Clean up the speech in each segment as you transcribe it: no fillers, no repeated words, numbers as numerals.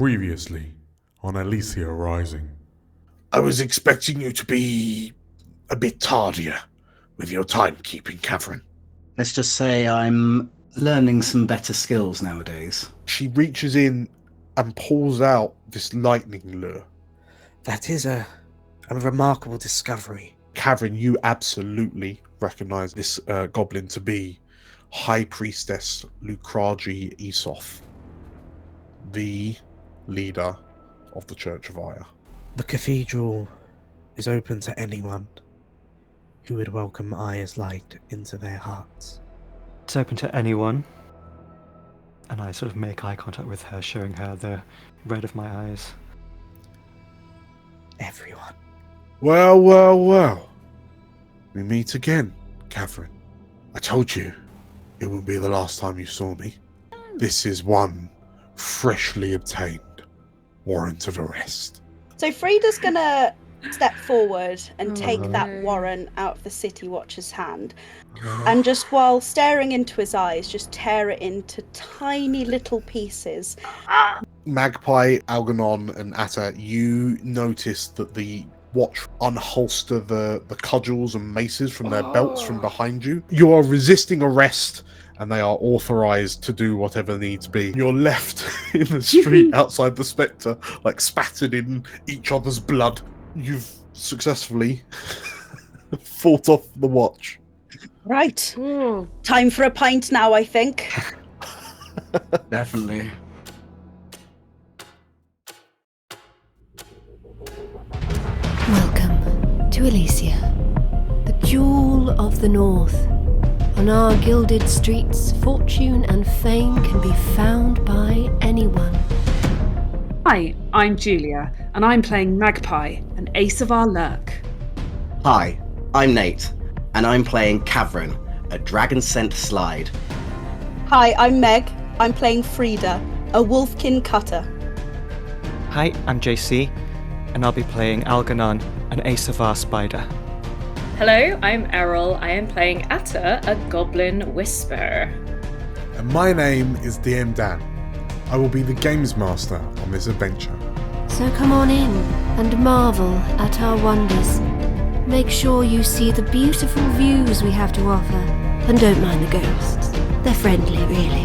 Previously on Elysia Rising. I was expecting you to be a bit tardier with your timekeeping, Catherine. Let's just say I'm learning some better skills nowadays. She reaches in and pulls out this lightning lure. That is a remarkable discovery. Catherine, you absolutely recognize this goblin to be High Priestess Lukraji Esoth, the leader of the Church of Aya. The cathedral is open to anyone who would welcome Aya's light into their hearts. It's open to anyone. And I sort of make eye contact with her, showing her the red of my eyes. Everyone. Well. We meet again, Catherine. I told you it wouldn't be the last time you saw me. This is one freshly obtained warrant of arrest. So Frida's gonna step forward and take that warrant out of the City Watcher's hand, and just while staring into his eyes, just tear it into tiny little pieces. Magpie, Algernon, and Atta, you notice that the watch unholster the cudgels and maces from their belts from behind you. You are resisting arrest, and they are authorized to do whatever needs be. You're left in the street outside the Spectre, like spattered in each other's blood. You've successfully fought off the watch. Right. Time for a pint now, I think. Definitely. Welcome to Elysia, the jewel of the north. On our gilded streets, fortune and fame can be found by anyone. Hi, I'm Julia, and I'm playing Magpie, an ace of our lurk. Hi, I'm Nate, and I'm playing Catherine, a dragon-scent slide. Hi, I'm Meg. I'm playing Frida, a wolfkin cutter. Hi, I'm JC, and I'll be playing Algernon, an ace of our spider. Hello, I'm Errol. I am playing Atta, a goblin whisperer. And my name is DM Dan. I will be the games master on this adventure. So come on in and marvel at our wonders. Make sure you see the beautiful views we have to offer, and don't mind the ghosts. They're friendly, really.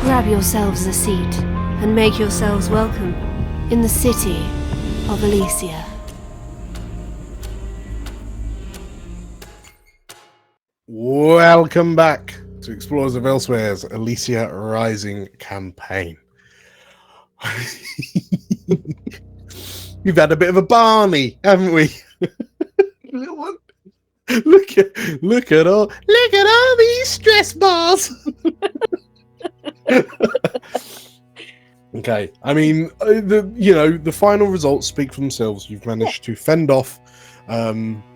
Grab yourselves a seat and make yourselves welcome in the city of Elysia. Welcome back to Explorers of Elsewhere's Elysia Rising campaign. We've had a bit of a Barney, haven't we? Look at all these stress bars. Okay, I mean, the final results speak for themselves. You've managed to fend off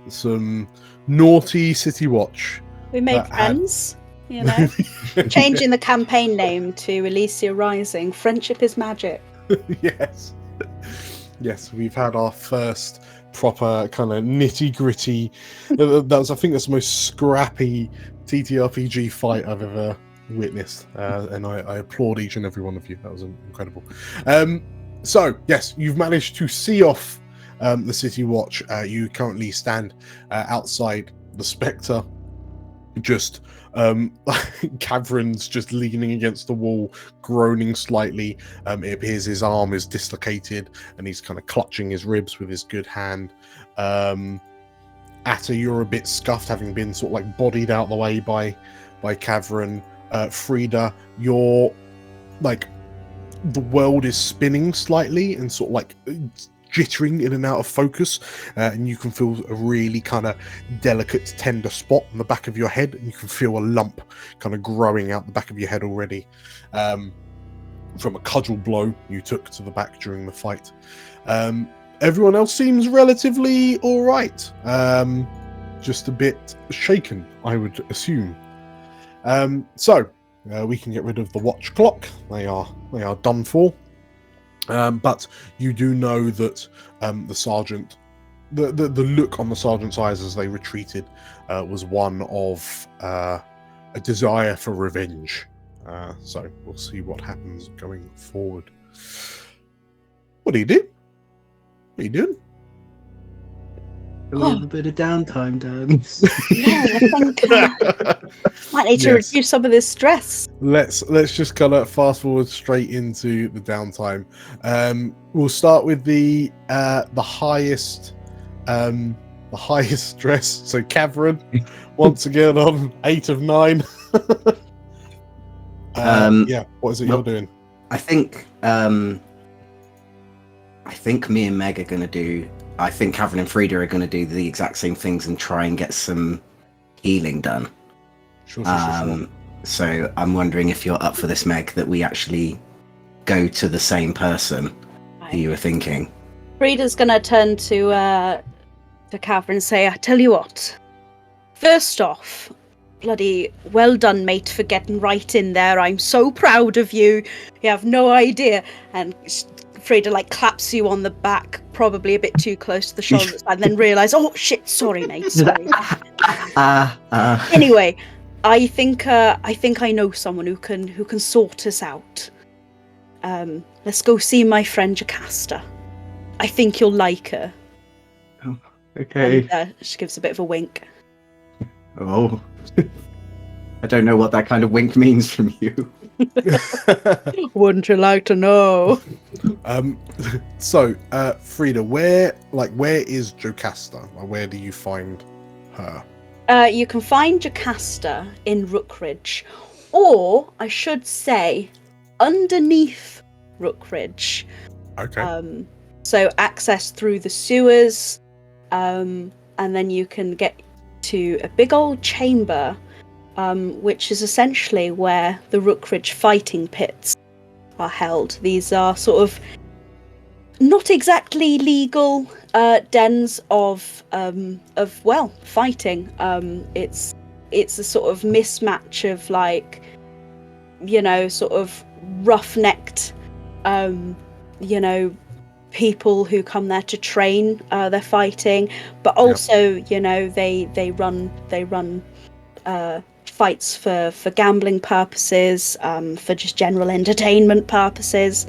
some naughty City Watch. We made friends, Changing the campaign name to Elysia Rising. Friendship is magic. Yes, we've had our first proper kind of nitty-gritty. I think that's the most scrappy TTRPG fight I've ever witnessed, and I applaud each and every one of you. That was incredible. So yes, you've managed to see off the City Watch. You currently stand outside the Spectre, just Catherine's just leaning against the wall, groaning slightly. It appears his arm is dislocated and he's kind of clutching his ribs with his good hand. Atta, you're a bit scuffed, having been sort of like bodied out the way by Catherine. Frida, you're like, the world is spinning slightly and sort of like jittering in and out of focus, and you can feel a really kind of delicate, tender spot on the back of your head, and you can feel a lump kind of growing out the back of your head already, from a cudgel blow you took to the back during the fight. Everyone else seems relatively all right, just a bit shaken, I would assume. So we can get rid of the watch clock. They are done for. But you do know that the sergeant, the look on the sergeant's eyes as they retreated was one of a desire for revenge. So we'll see what happens going forward. What do you do? What are you doing? A little bit of downtime, Dan. Yeah, I think might need to Yes. reduce some of this stress. Let's just kind of fast forward straight into the downtime. We'll start with the highest stress. So Cavern, once again on 8 of 9. Yeah, what is it you're doing? I think me and Meg are going to do. I think Cavern and Frida are going to do the exact same things and try and get some healing done. Sure. So I'm wondering if you're up for this, Meg, that we actually go to the same person who you were thinking. Frida's gonna turn to Cavern and say, I tell you what. First off, bloody well done, mate, for getting right in there. I'm so proud of you. You have no idea. And Frida claps you on the back, probably a bit too close to the shoulders, and then realise, oh shit, sorry, mate, sorry. Anyway, I think I know someone who can sort us out. Let's go see my friend Jocasta. I think you'll like her. Oh, okay. And, she gives a bit of a wink. Oh. I don't know what that kind of wink means from you. Wouldn't you like to know? So, Frida, where is Jocasta? Where do you find her? You can find Jocasta in Rookridge, or I should say, underneath Rookridge. Okay. So access through the sewers, and then you can get to a big old chamber, which is essentially where the Rookridge fighting pits are held. These are sort of not exactly legal dens of fighting. It's a sort of mismatch of sort of rough-necked people who come there to train their fighting, but also they run fights for gambling purposes, for just general entertainment purposes.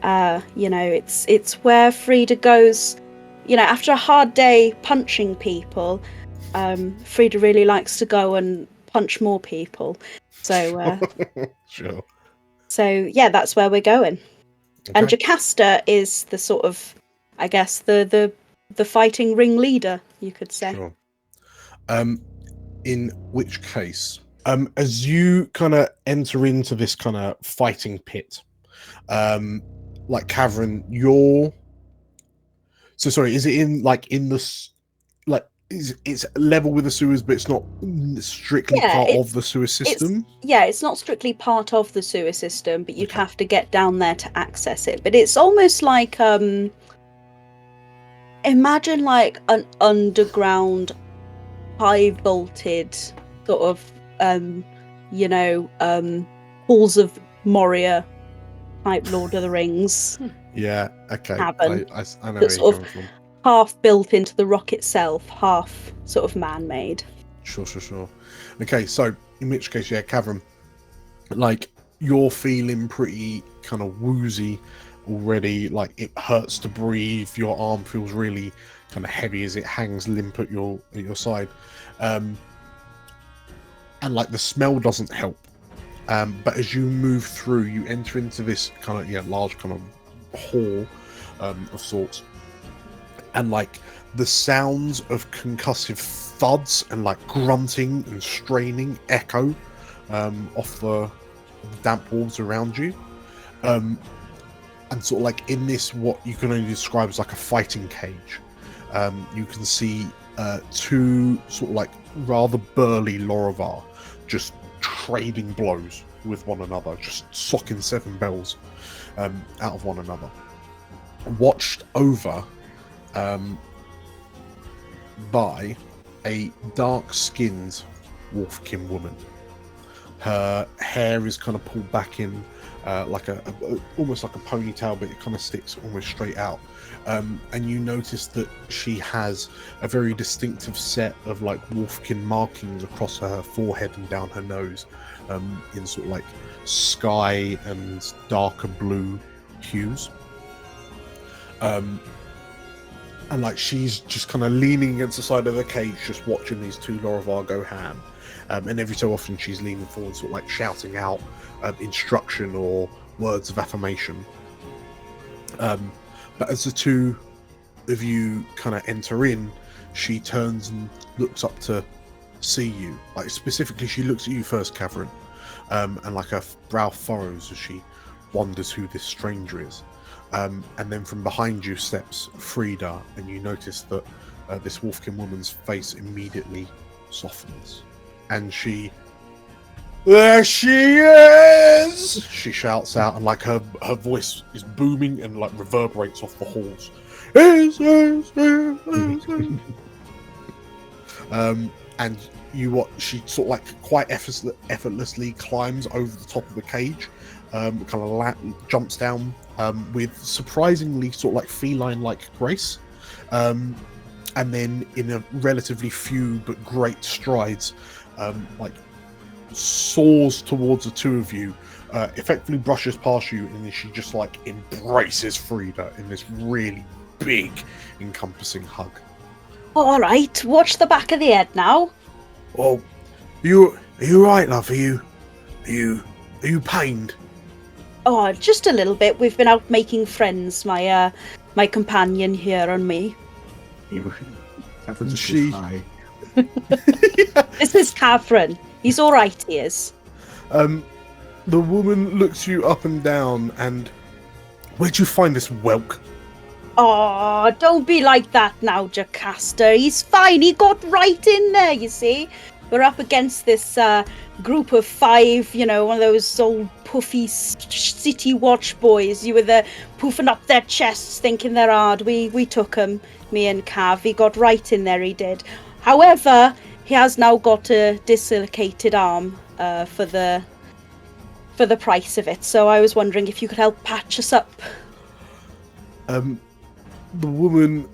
It's where Frida goes, after a hard day punching people. Frida really likes to go and punch more people. So Sure. So yeah, that's where we're going. Okay. And Jocasta is the sort of, I guess, the fighting ringleader, you could say. Sure. In which case, as you kind of enter into this kind of fighting pit, Cavern, is it in the it's level with the sewers, but it's not strictly part of the sewer system? It's not strictly part of the sewer system, but you'd have to get down there to access it. But it's almost like, imagine an underground, high volted sort of, Halls of Moria type Lord of the Rings. Yeah, okay. Cabin. I know where you're coming from. Half built into the rock itself, half sort of man-made. Sure. Okay, so in which case, Cavern, you're feeling pretty kind of woozy already. It hurts to breathe. Your arm feels really kind of heavy as it hangs limp at your side, and the smell doesn't help. But as you move through, you enter into this kind of large kind of hall of sorts. And the sounds of concussive thuds and grunting and straining echo off the damp walls around you. And sort of in this, what you can only describe as a fighting cage. You can see two sort of rather burly Lorovar just trading blows with one another, just socking 7 bells out of one another. Watched over by a dark-skinned Wolfkin woman. Her hair is kind of pulled back in almost like a ponytail, but it kind of sticks almost straight out. And you notice that she has a very distinctive set of Wolfkin markings across her forehead and down her nose, in sort of sky and darker blue hues. And like she's just kind of leaning against the side of the cage, just watching these two Laravar go ham. And every so often she's leaning forward, sort of like shouting out instruction or words of affirmation. But as the two of you kind of enter in, she turns and looks up to see you. Like specifically, she looks at you first, Cavern, and like her brow furrows as she wonders who this stranger is. And then from behind you steps Frida, and you notice that this Wolfkin woman's face immediately softens, and there she is! She shouts out, and like her voice is booming and like reverberates off the halls. And she sort of like quite effortlessly climbs over the top of the cage, kind of jumps down with surprisingly sort of like feline-like grace, and then in a relatively few but great strides, like soars towards the two of you, effectively brushes past you, and then she just like embraces Frida in this really big, encompassing hug. All right, watch the back of the head now. Oh, are you right, love? Are you pained? Oh, just a little bit. We've been out making friends, my companion here and me. She... This is Catherine. He's all right, he is. The woman looks you up and down, and where'd you find this whelk? Oh, don't be like that now, Jocasta. He's fine. He got right in there, you see. We're up against this group of 5, one of those old puffy city watch boys. You were there poofing up their chests thinking they're hard. We took him, me and Cav. He got right in there, he did. However, he has now got a dislocated arm for the price of it. So I was wondering if you could help patch us up. The woman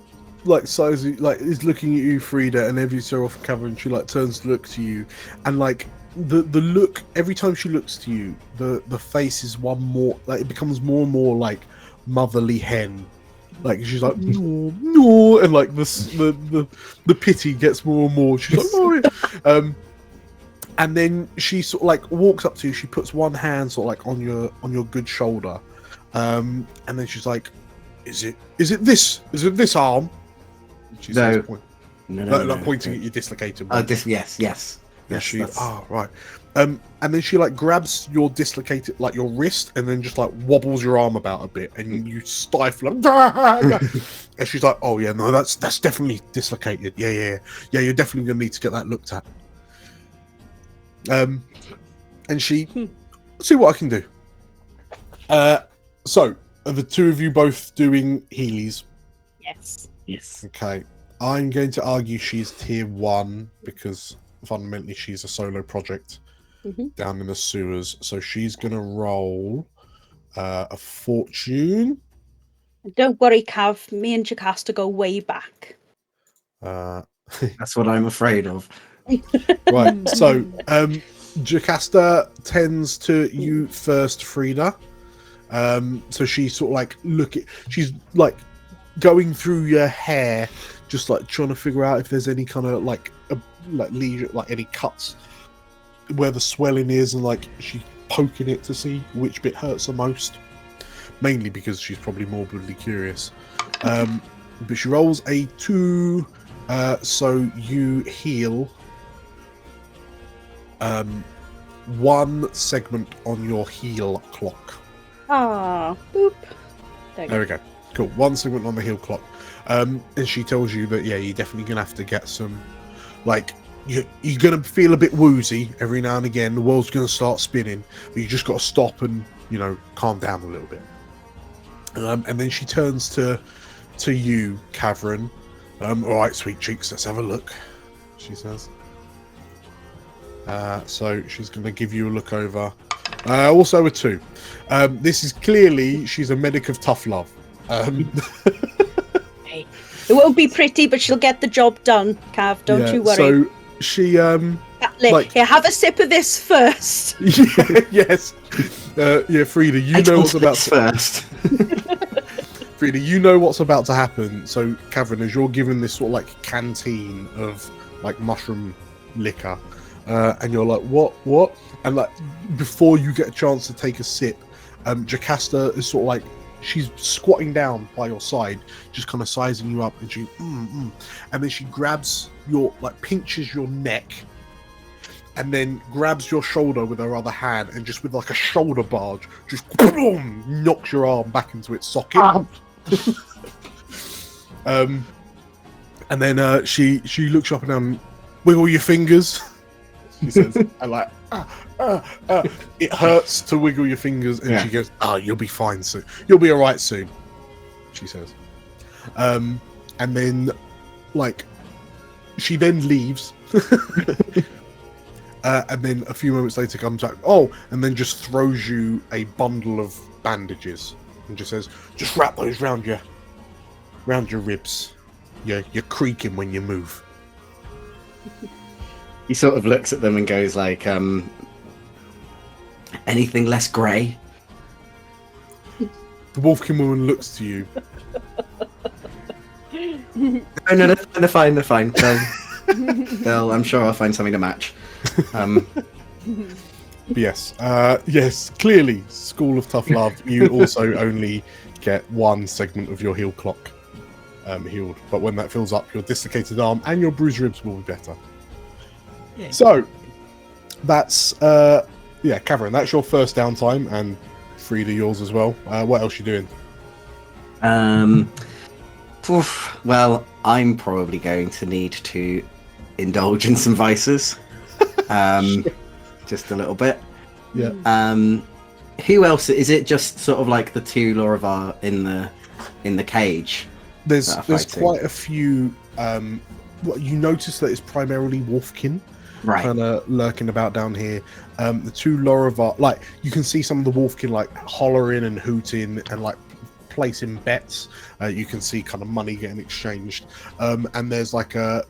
is looking at you, Frida, and every so often, Cavern, she like turns to look to you, and like the look every time she looks to you, the face is one more like it becomes more and more like motherly hen. Like she's like no, and like the pity gets more and more. She's like oh. And then she sort of like walks up to you. She puts one hand sort of like on your good shoulder, and then she's like, Is it this arm? She says, no, pointing at your dislocated one. Yes. Right. And then she like grabs your dislocated, like your wrist, and then just like wobbles your arm about a bit, and you stifle. And she's like, "Oh yeah, no, that's definitely dislocated. Yeah. You're definitely gonna need to get that looked at." And she, see what I can do. So are the two of you both doing Heelys? Yes. Okay. I'm going to argue she's tier 1 because fundamentally she's a solo project down in the sewers. So she's going to roll a fortune. Don't worry, Cav. Me and Jocasta go way back. That's what I'm afraid of. Right. So Jocasta tends to you first, Frida. So she's sort of like she's like going through your hair, just like trying to figure out if there's any kind of like lesion, like any cuts where the swelling is, and like she's poking it to see which bit hurts the most. Mainly because she's probably morbidly curious. But she rolls a 2, so you heal 1 segment on your heal clock. Ah, boop. There we go. Cool. 1 segment on the heal clock. And she tells you that, yeah, you're definitely going to have to get some, like, you're going to feel a bit woozy every now and again. The world's going to start spinning, but you just got to stop and, calm down a little bit. And then she turns to you, Cavern. All right, sweet cheeks, let's have a look, she says. So she's going to give you a look over. Also a 2. This is clearly, she's a medic of tough love. Hey, it won't be pretty, but she'll get the job done, Cav. Don't you worry. So she, here, have a sip of this first. Yes. Frida, you know what's about first. Frida, you know what's about to happen. So, Cavern, as you're given this sort of like canteen of like mushroom liquor, and you're like, what? And like before you get a chance to take a sip, Jocasta is sort of like, she's squatting down by your side, just kind of sizing you up, and she, and then she grabs your, like, pinches your neck, and then grabs your shoulder with her other hand, and just with like a shoulder barge, just boom, knocks your arm back into its socket. And then she looks up and down, wiggle your fingers, she says, and like, it hurts to wiggle your fingers, and she goes, you'll be fine soon. You'll be alright soon, she says. And then, like, she then leaves. And then a few moments later comes back, and then just throws you a bundle of bandages and just says, just wrap those round your ribs. You're creaking when you move. He sort of looks at them and goes like, anything less grey? The Wolfkin woman looks to you. No, they're fine. I'm sure I'll find something to match. Yes, clearly, School of Tough Love, you also only get one segment of your heal clock healed, but when that fills up, your dislocated arm and your bruised ribs will be better. Yeah. So, that's, Cavern, that's your first downtime, and Frida, yours as well. What else you doing? Well, I'm probably going to need to indulge in some vices. Just a little bit. Yeah. Who else? Is it just sort of like the two Lorivar in the cage? There's quite a few. You notice that it's primarily Wolfkin, right, kind of lurking about down here. The two Lorivar, like, you can see some of the Wolfkin like hollering and hooting and like placing bets. You can see kind of money getting exchanged, and there's like a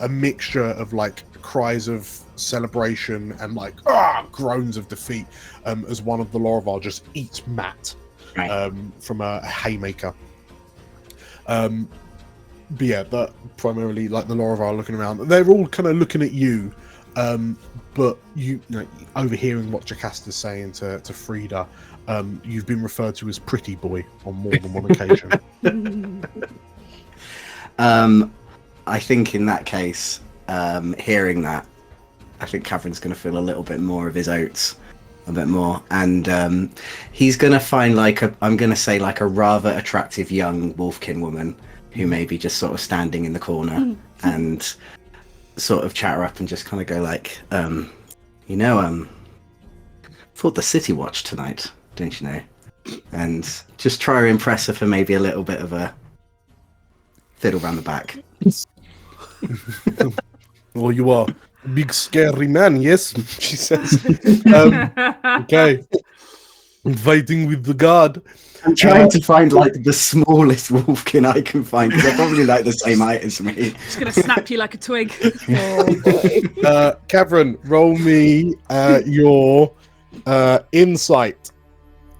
mixture of like cries of celebration and like groans of defeat, as one of the Lorivar just eats Matt, from a haymaker. But yeah, that primarily like the Lorivar looking around. They're all kind of looking at you, but you know, overhearing what Jocasta's saying to Frida, you've been referred to as pretty boy on more than one occasion. I think in that case, hearing that, I think Cavern's going to feel a little bit more of his oats, a bit more, and he's going to find I'm going to say like a rather attractive young Wolfkin woman who may be just sort of standing in the corner and sort of chat her up and just kind of go like, thought the City Watch tonight, don't you know? And just try to impress her for maybe a little bit of a fiddle round the back. Well, you are a big scary man, yes? She says. Okay. Fighting with the guard. I'm trying to find like the smallest Wolfkin I can find, because they're probably like the same height as me. Just gonna snap you like a twig. Cavern, roll me your insight.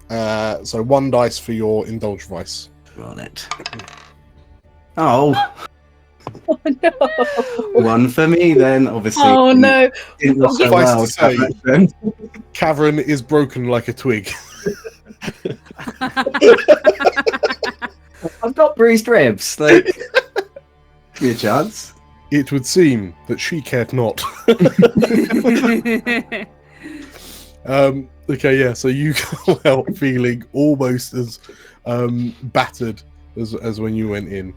So 1 dice for your indulge vice. Roll it. Oh no. 1 for me then, obviously. Oh no. Suffice to say, Cavern is broken like a twig. I've got bruised ribs. Like, give me a chance. It would seem that she cared not. Okay, yeah. So you go out feeling almost as battered as when you went in.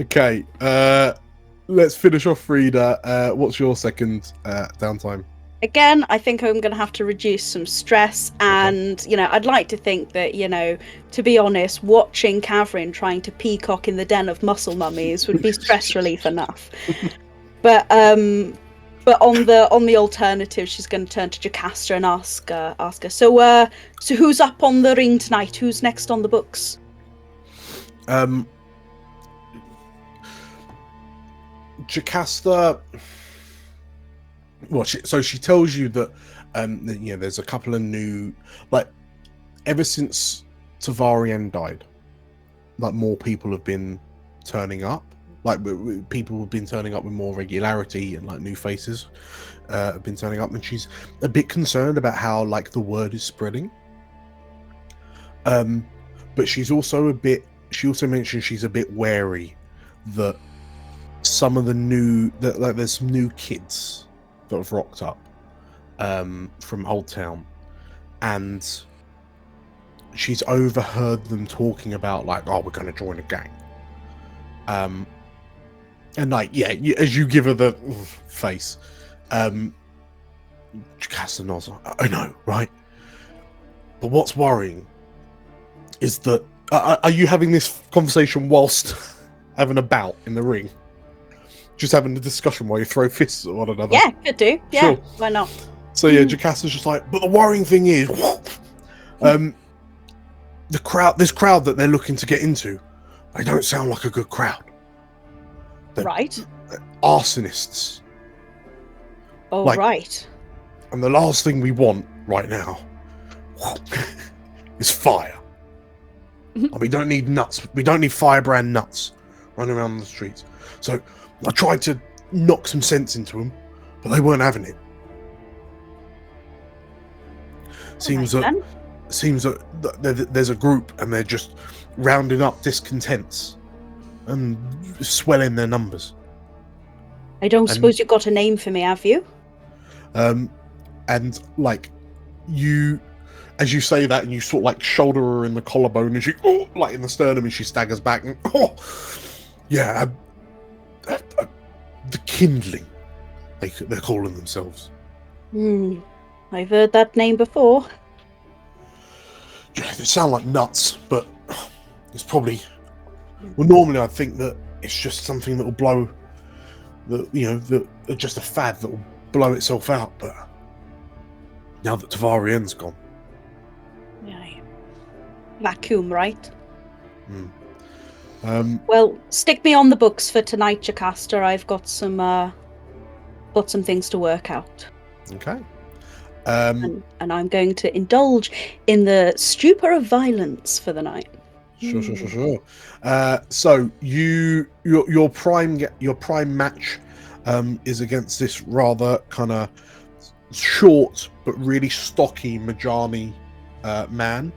Okay. Let's finish off Frida. What's your second downtime? Again, I think I'm going to have to reduce some stress, and I'd like to think that, to be honest, watching Cavern trying to peacock in the den of muscle mummies would be stress relief enough. But on the alternative, she's going to turn to Jocasta and ask her. So who's up on the ring tonight? Who's next on the books? Jocasta. Well, she tells you that there's a couple of new, like, ever since Tavarien died, like more people have been turning up. Like people have been turning up with more regularity, and like new faces have been turning up, and she's a bit concerned about how like the word is spreading. But she's also a bit. She also mentioned she's a bit wary that some of the there's some new kids that have rocked up from Old Town, and she's overheard them talking about like, oh, we're going to join a gang. And like, yeah, as you give her the face, Jocasta nods. I know, right? But what's worrying is that are you having this conversation whilst having a bout in the ring? Just having a discussion while you throw fists at one another? Yeah, could do. Yeah, Sure. why not? So yeah, Jocasta's just like, but the worrying thing is, this crowd that they're looking to get into, they don't sound like a good crowd. They're Right. arsonists. Oh, like- right. And the last thing we want right now is fire. And we don't need nuts. We don't need firebrand nuts running around the streets. So I tried to knock some sense into them, but they weren't having it. Seems that there's a group and they're just rounding up discontents and swelling their numbers. I don't suppose you got a name for me, have you? And like you, as you say that, and you sort of like shoulder her in the collarbone, and she like in the sternum, and she staggers back, and the Kindling, they're calling themselves. I've heard that name before. Yeah, they sound like nuts, but it's probably. Well, normally I think that it's just something that will blow. Just a fad that will blow itself out, but now that Tavarien's gone. Yeah. Vacuum, right? Well, stick me on the books for tonight, Jocasta. I've got some things to work out. Okay. And I'm going to indulge in the stupor of violence for the night. Sure. So your prime match is against this rather kind of short but really stocky Majani man.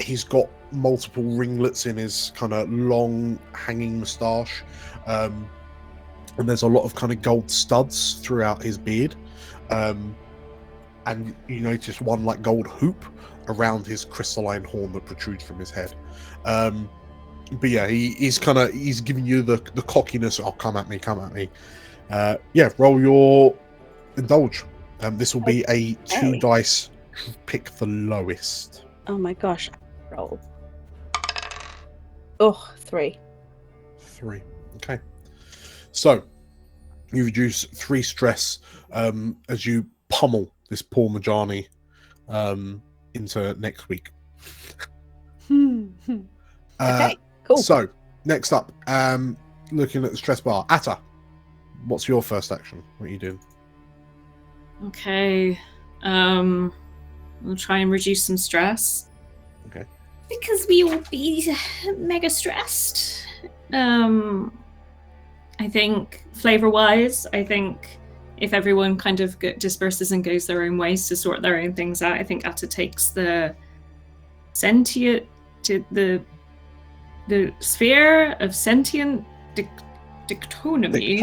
He's got multiple ringlets in his kind of long hanging moustache, and there's a lot of kind of gold studs throughout his beard. And you notice one like gold hoop around his crystalline horn that protrudes from his head. But yeah, he's giving you the cockiness. Oh, come at me. Roll your indulge. This will be a 2 dice. Pick the lowest. Oh my gosh. Roll. Oh, 3. 3. Okay. So you reduce 3 stress as you pummel this poor Majani into next week. Okay, cool. So next up, looking at the stress bar, Atta, what's your first action? What are you doing? Okay. I'll try and reduce some stress. Okay. Because we will be mega stressed. I think flavor-wise, if everyone kind of disperses and goes their own ways to sort their own things out, I think Atta takes the sentient to the sphere of sentient dictophony.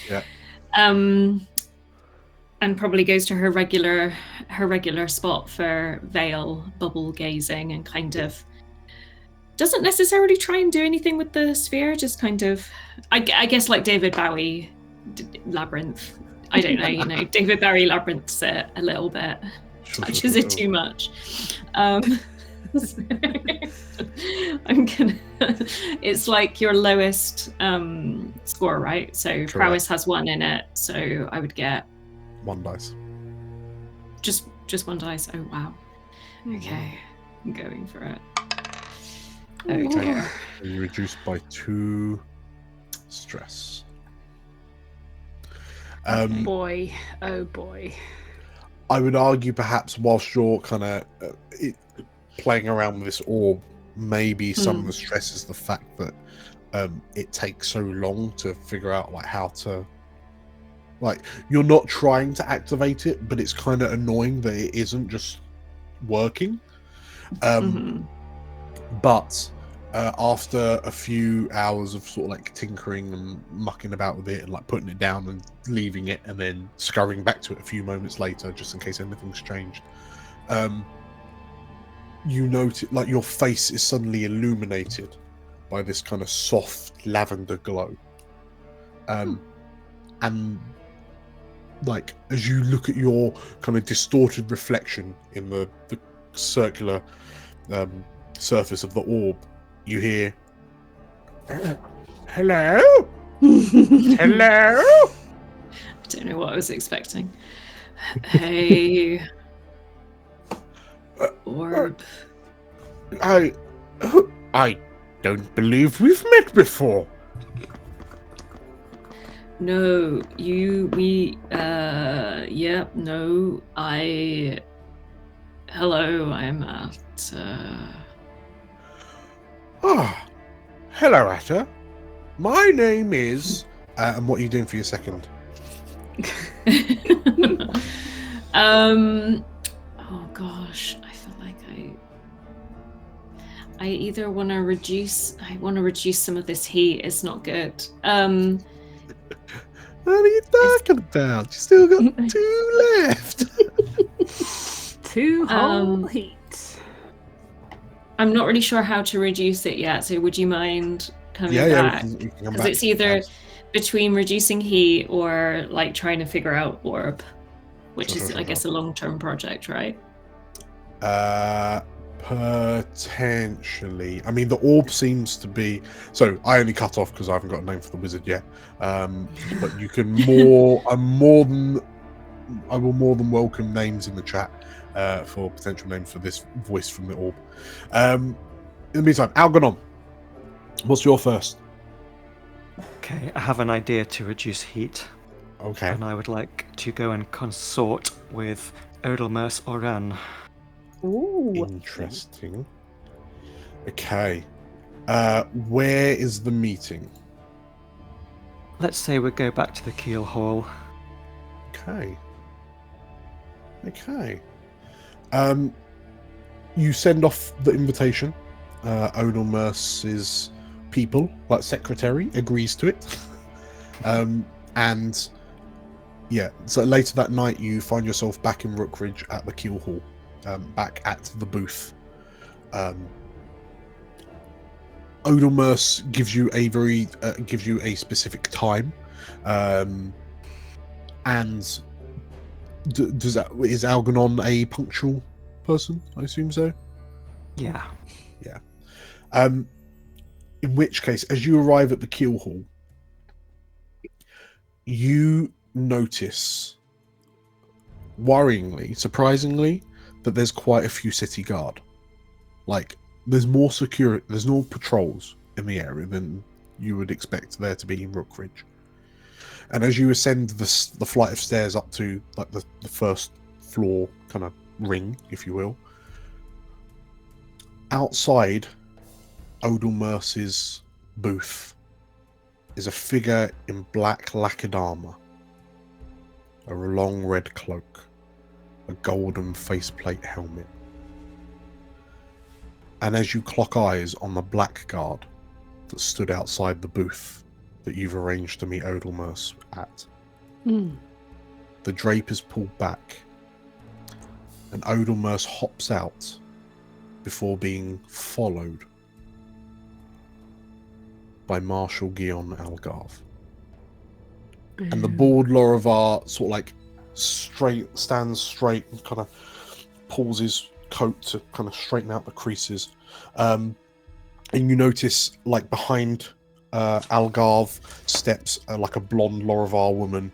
Yeah. And probably goes to her regular spot for veil bubble gazing, and kind of doesn't necessarily try and do anything with the sphere, just kind of I guess like David Bowie labyrinth. I don't know, David Bowie labyrinths it a little bit. Touches it too much. It's like your lowest score, right? So correct. prowess has 1 in it, so I would get 1 dice. just 1 dice. Oh wow. Okay, I'm going for it. Oh dear. You reduce by 2 stress. Boy, oh boy. I would argue perhaps whilst you're kind of playing around with this orb, maybe some of the stress is the fact that it takes so long to figure out like how to, like, you're not trying to activate it, but it's kind of annoying that it isn't just working. But after a few hours of sort of like tinkering and mucking about with it and like putting it down and leaving it and then scurrying back to it a few moments later just in case anything's changed, you notice like your face is suddenly illuminated by this kind of soft lavender glow. And like as you look at your kind of distorted reflection in the circular surface of the orb, you hear, hello? Hello? I don't know what I was expecting. Hey, orb. I don't believe we've met before. No, hello, I'm at, hello, Atta. My name is... and what are you doing for your second? Oh gosh, I feel like I either want to reduce some of this heat. It's not good. What are you talking about? You still got 2 left. 2 whole heat. I'm not really sure how to reduce it yet, so would you mind coming back? Because it's either between reducing heat or like trying to figure out orb, which is, I guess, a long-term project, right? Potentially. I mean, the orb seems to be... So, I only cut off because I haven't got a name for the wizard yet. But you can more... I will more than welcome names in the chat for potential names for this voice from the orb. In the meantime, Algernon, what's your first? Okay, I have an idea to reduce heat. Okay. And I would like to go and consort with Odelmers Oran. Ooh. Interesting. Okay. Where is the meeting? Let's say we go back to the Keel Hall. Okay. You send off the invitation. Odelmers's people, like secretary, agrees to it. And yeah, so later that night you find yourself back in Rookridge at the Keel Hall, back at the booth. Odelmers gives you a specific time, and is Algernon a punctual person? I assume so. Yeah. In which case, as you arrive at the Keel Hall, you notice, worryingly, surprisingly, that there's quite a few city guard. Like, there's more security, there's more patrols in the area than you would expect there to be in Rookridge. And as you ascend the flight of stairs up to like the first floor kind of ring, if you will, outside Odelmers's booth is a figure in black lacquered armor, a long red cloak, a golden faceplate helmet. And as you clock eyes on the black guard that stood outside the booth that you've arranged to meet Odelmers at, the drape is pulled back, and Odelmers hops out before being followed by Marshal Guion Algarve. And the bald Lorivar sort of like stands straight and kind of pulls his coat to kind of straighten out the creases. And you notice like behind Algarve steps like a blonde Lorivar woman.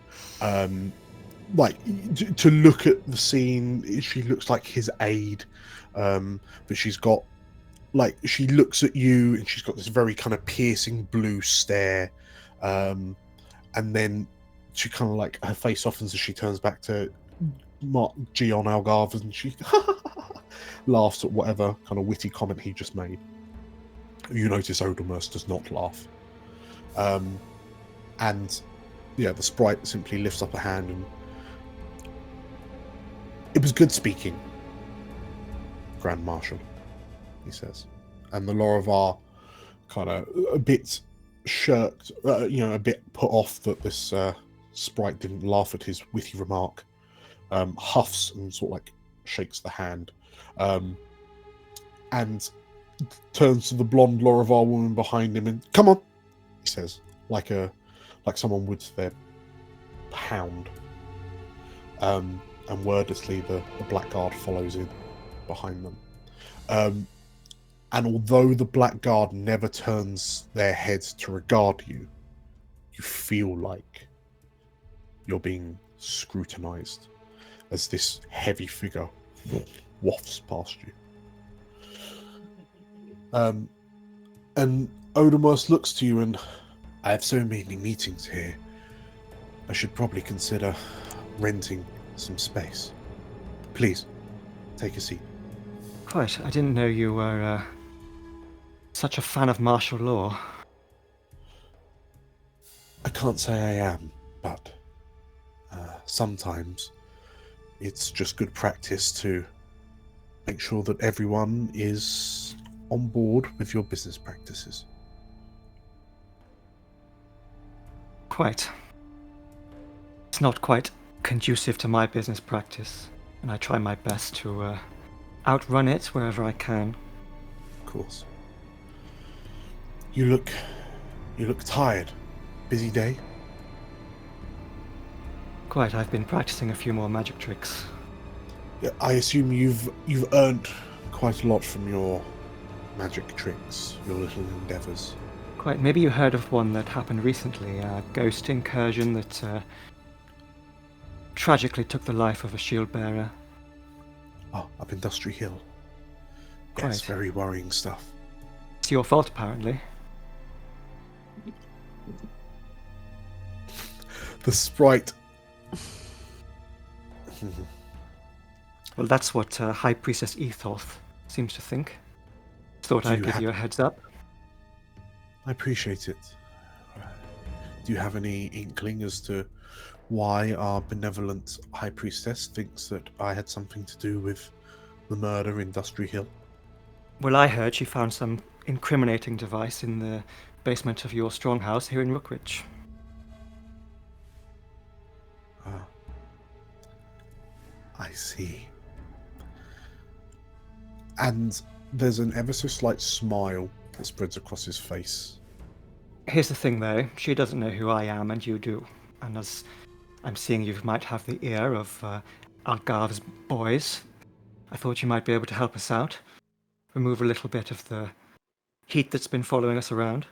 Like to look at the scene, she looks like his aide, but she's got like, she looks at you and she's got this very kind of piercing blue stare, and then she kind of like, her face softens as she turns back to G on Algarve, and she laughs at whatever kind of witty comment he just made. You notice Odomers does not laugh. And yeah, the sprite simply lifts up a hand and it was good speaking, Grand Marshal, he says. And the Lorivar kind of a bit shirked, a bit put off that this sprite didn't laugh at his witty remark, huffs and sort of like shakes the hand, and turns to the blonde Lorivar woman behind him and, "Come on," he says, like someone would to their hound. And wordlessly, the Blackguard follows in behind them. And although the Blackguard never turns their heads to regard you, you feel like you're being scrutinized as this heavy figure wafts past you. And Odomos looks to you and, "I have so many meetings here. I should probably consider renting some space. Please, take a seat." Quite. I didn't know you were such a fan of martial law. I can't say I am, but sometimes it's just good practice to make sure that everyone is on board with your business practices. Quite. It's not quite conducive to my business practice, and I try my best to outrun it wherever I can. Of course. You look tired. Busy day? Quite. I've been practicing a few more magic tricks. Yeah, I assume you've earned quite a lot from your magic tricks, your little endeavors. Quite. Maybe you heard of one that happened recently, a ghost incursion that tragically took the life of a shield bearer. Oh, up in Dustry Hill. Quite. Yes, very worrying stuff. It's your fault, apparently. The sprite. Well, that's what High Priestess Ethoth seems to think. Thought I'd give you a heads up. I appreciate it. Do you have any inkling as to why our benevolent High Priestess thinks that I had something to do with the murder in Dustry Hill? Well, I heard she found some incriminating device in the basement of your stronghouse here in Rookridge. Ah. I see. And there's an ever so slight smile that spreads across his face. Here's the thing, though. She doesn't know who I am, and you do. And as I'm seeing you might have the ear of Algarve's boys, I thought you might be able to help us out. Remove a little bit of the heat that's been following us around.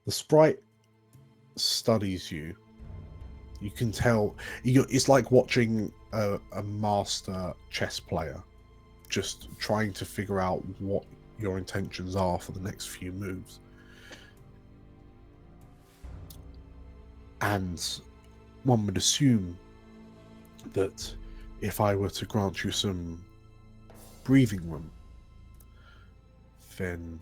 The sprite studies you. You can tell it's like watching a master chess player just trying to figure out what your intentions are for the next few moves. And one would assume that if I were to grant you some breathing room, then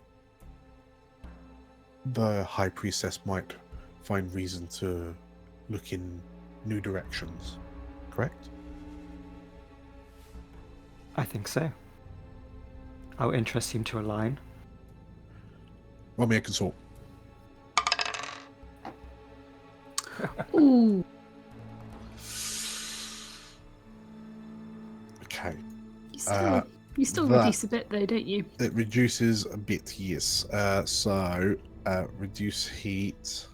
the High Priestess might find reason to look in new directions, correct? I think so. Our interests seem to align. Roll me a consult. Ooh. Okay. You still reduce a bit though, don't you? It reduces a bit, yes. So reduce heat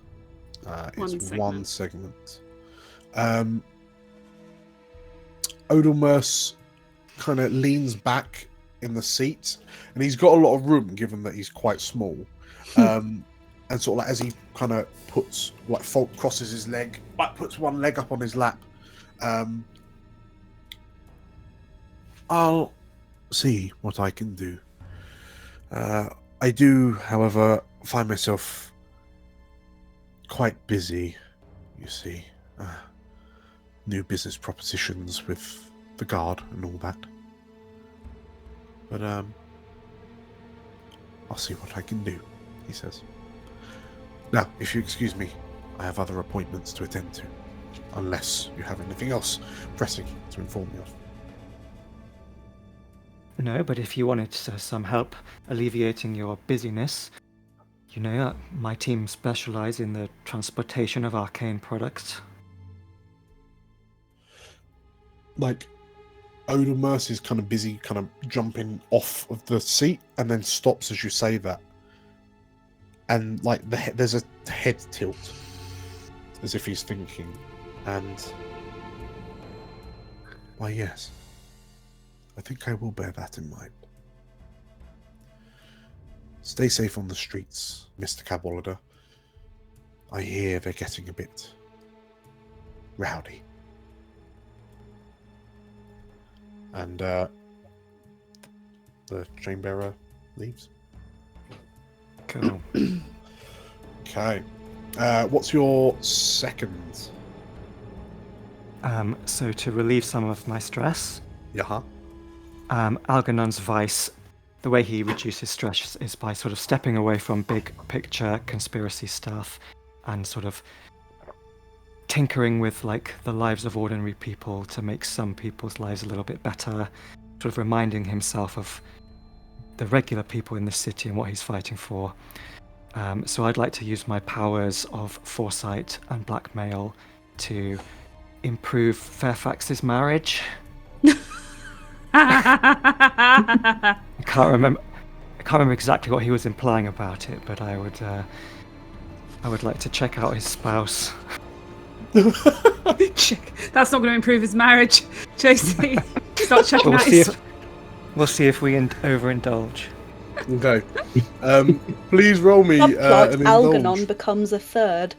is one segment. Odomers kind of leans back in the seat, and he's got a lot of room given that he's quite small. And sort of like as he kind of puts crosses his leg, puts one leg up on his lap. I'll see what I can do. I do, however, find myself quite busy, you see. new business propositions with the guard and all that. But I'll see what I can do, he says. Now, if you excuse me, I have other appointments to attend to, unless you have anything else pressing to inform me of. No, but if you wanted some help alleviating your busyness, you know, my team specialize in the transportation of arcane products. Like, Oda Mercy's kind of busy kind of jumping off of the seat and then stops as you say that. And, like, there's a head tilt, as if he's thinking. And, why, yes. I think I will bear that in mind. Stay safe on the streets, Mr. Cadwallader. I hear they're getting a bit rowdy. And the chain bearer leaves. Cool. Okay. What's your second? So to relieve some of my stress, Yeah. Algernon's vice, the way he reduces stress is by sort of stepping away from big picture conspiracy stuff and sort of tinkering with like the lives of ordinary people to make some people's lives a little bit better, sort of reminding himself of the regular people in the city and what he's fighting for. So I'd like to use my powers of foresight and blackmail to improve Fairfax's marriage. I can't remember exactly what he was implying about it, but I would like to check out his spouse. That's not going to improve his marriage, JC. Start checking out his... We'll see if we overindulge. Okay. Please roll me an Algernon indulge. becomes a third.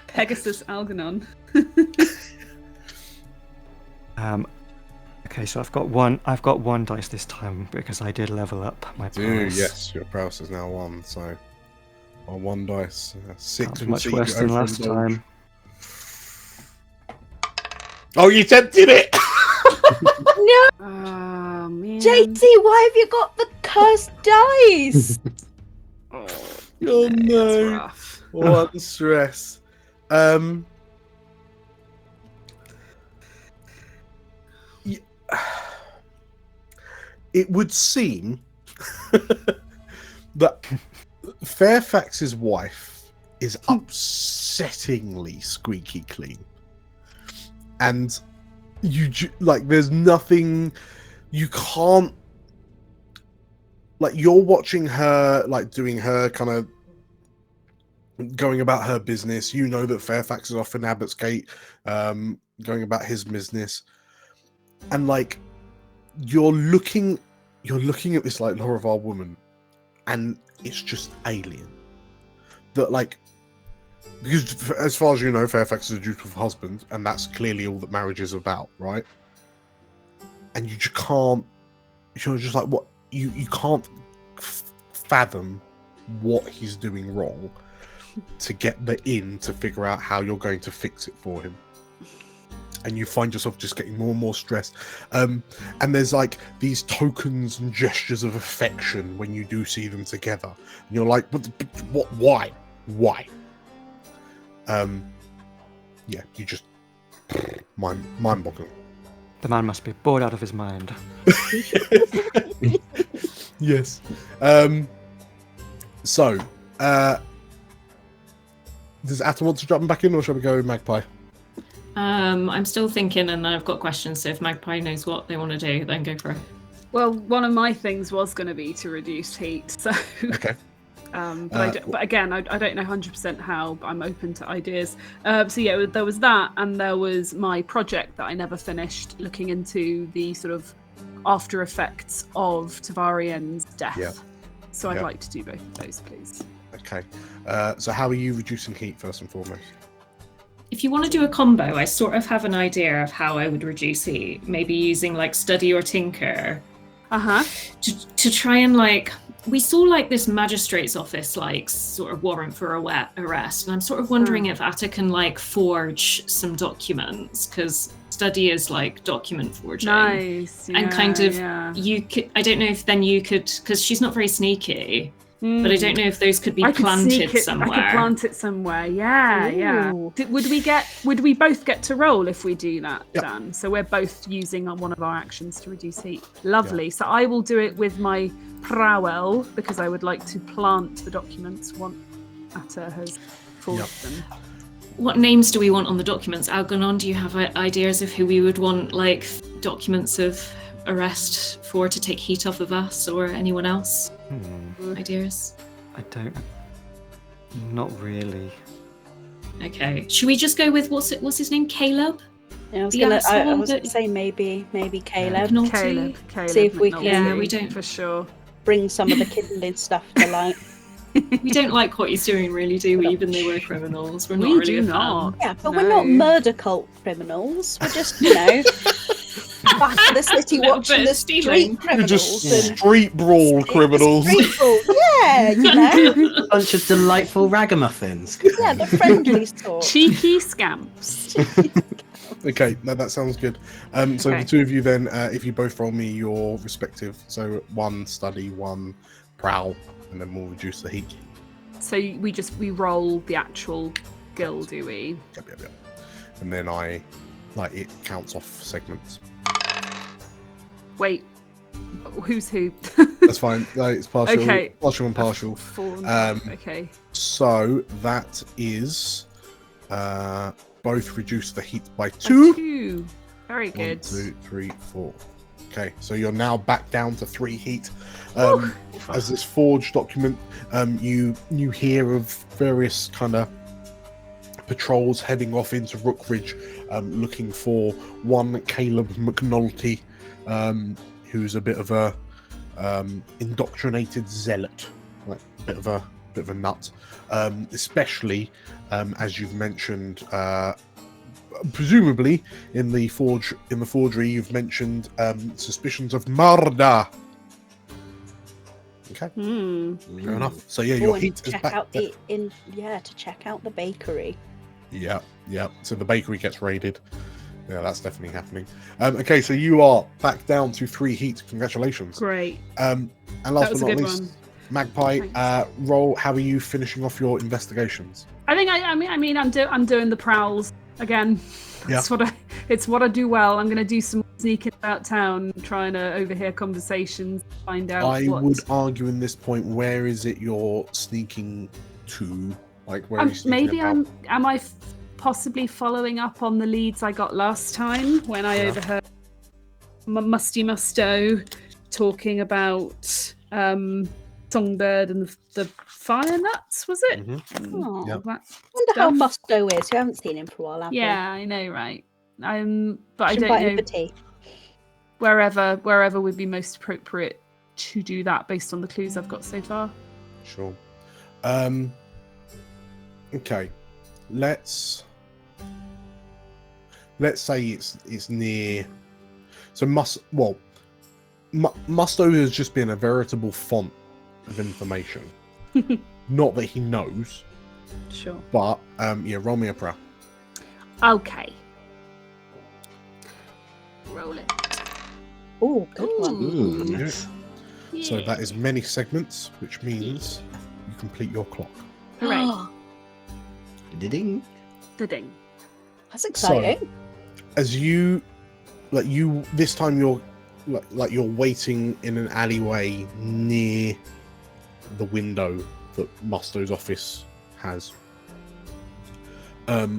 Pegasus Algernon. Okay, so I've got one dice this time because I did level up my prowess. Yes, your prowess is now 1, so on 1 dice. 6 That was much worse than last time. Oh, you tempted it! No! Oh, man. JT, why have you got the cursed dice? Oh That's no! rough. What stress. It would seem that Fairfax's wife is upsettingly squeaky clean, and there's nothing you can't, like, you're watching her, like, doing her kind of going about her business. You know that Fairfax is off in Abbott's Gate, going about his business, and like you're looking at this like Lorrivar woman, and it's just alien. That, like, because as far as you know, Fairfax is a dutiful husband, and that's clearly all that marriage is about, right? And you just can't. You're just like, what? You can't fathom what he's doing wrong to get the in to figure out how you're going to fix it for him. And you find yourself just getting more and more stressed. And there's like these tokens and gestures of affection when you do see them together. And you're like, what? Why? Yeah, you just mind-boggling. The man must be bored out of his mind. Yes. So, does Atom want to jump back in, or shall we go with Magpie? I'm still thinking, and I've got questions. So if Magpie knows what they want to do, then go for it. Well, one of my things was going to be to reduce heat, so. Okay. But again, I don't know 100% how, but I'm open to ideas. So yeah, there was that, and there was my project that I never finished, looking into the sort of after effects of Tavarian's death. Yeah. So I'd like to do both of those, please. Okay. So how are you reducing heat, first and foremost? If you want to do a combo, I sort of have an idea of how I would reduce heat. Maybe using like study or tinker, to try and like, we saw like this magistrate's office like sort of warrant for arrest, and I'm sort of wondering if Atta can like forge some documents, because study is like document forging. Nice. And kind of you could, I don't know if then you could, because she's not very sneaky, but I don't know if those could be planted somewhere. I could plant it somewhere. Yeah. Would we both get to roll if we do that, Dan? So we're both using one of our actions to reduce heat. Lovely. So I will do it with my prowel, because I would like to plant the documents once Atta has forged them. What names do we want on the documents? Algernon, do you have ideas of who we would want like documents of arrest for to take heat off of us, or anyone else? Ideas? I don't. Not really. Okay. Should we just go with what's his name? Caleb? Yeah, I was gonna say maybe Caleb. McNulty? Caleb. See if we McNulty. can. Yeah, we don't for sure bring some of the kindling stuff to light. We don't like what he's doing, really, do we? Even though we're criminals, we're not We really do a fan. not. Yeah, but we're not murder cult criminals. We're just, back to the city Little watching bit the of stealing. street You're criminals. just street brawl criminals. Street brawl, yeah, A bunch of delightful ragamuffins. Yeah, the friendly sort. Cheeky scamps. Okay, no, that sounds good. So the two of you then, if you both roll me your respective, so one study, one prowl, and then we'll reduce the heat. So we roll the actual skill, do we? Yep. And then it counts off segments. Wait, who's who? That's fine. It's partial. Okay. Partial and partial. Okay. So that is both reduce the heat by 2. 2. Very good. 1, 2, 3, 4. Okay, so you're now back down to 3 heat. As this forged document, you hear of various kind of patrols heading off into Rookridge, looking for one Caleb McNulty, who's a bit of a indoctrinated zealot, like a bit of a nut, especially as you've mentioned. Presumably, in the forgery, you've mentioned suspicions of murder. Okay, fair enough. So yeah, your heat is back. To check out the bakery. Yeah. So the bakery gets raided. Yeah, that's definitely happening. Okay, so you are back down to 3 heat. Congratulations. Great. And last but not least, Magpie, roll. How are you finishing off your investigations? I think I'm doing the prowls again. It's what I do well. I'm going to do some sneaking about town, trying to overhear conversations, find out. I would argue in this point, where is it you're sneaking to? Like, where are you sneaking about? Am I possibly following up on the leads I got last time when I overheard Musty Musto talking about Songbird and the fire nuts, was it? Oh, I wonder how Musto is. You haven't seen him for a while, have you? Yeah, I know, right? But I don't invite know him for tea. wherever would be most appropriate to do that based on the clues I've got so far. Sure. Okay. Let's say it's near. So Musto has just been a veritable font of information. Not that he knows. Sure. But roll me a prowl. Okay. Roll it. Oh, good one. Ooh, nice. Yeah. So that is many segments, which means you complete your clock. Hooray. Ding. The ding. That's exciting. So, as you this time you're you're waiting in an alleyway near the window that Musto's office has.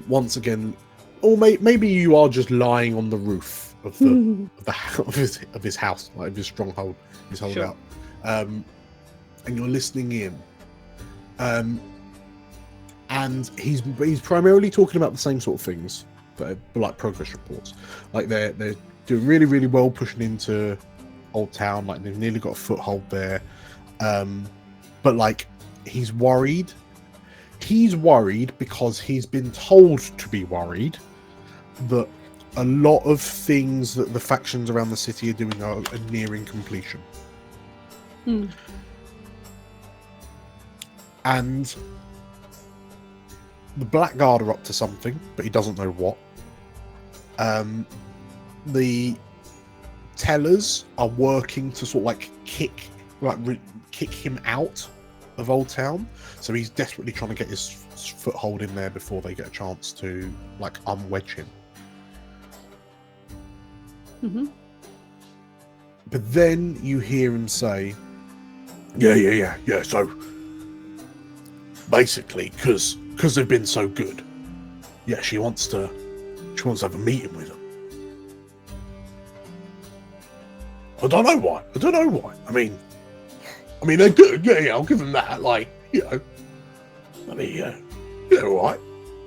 Once again, or maybe you are just lying on the roof of of his house, like of his stronghold, his holdout, and you're listening in. And he's primarily talking about the same sort of things, but like progress reports. Like they're doing really, really well pushing into Old Town. Like they've nearly got a foothold there. But like he's worried. He's worried because he's been told to be worried that a lot of things that the factions around the city are doing are nearing completion. And the Blackguard are up to something, but he doesn't know what. The Tellers are working to sort of like kick him out of Old Town, so he's desperately trying to get his foothold in there before they get a chance to like unwedge him. But then you hear him say, yeah, so basically because they've been so good, yeah, she wants to have a meeting with them. I don't know why. I mean they're good. Yeah, I'll give them that. Like, I mean, they're all right.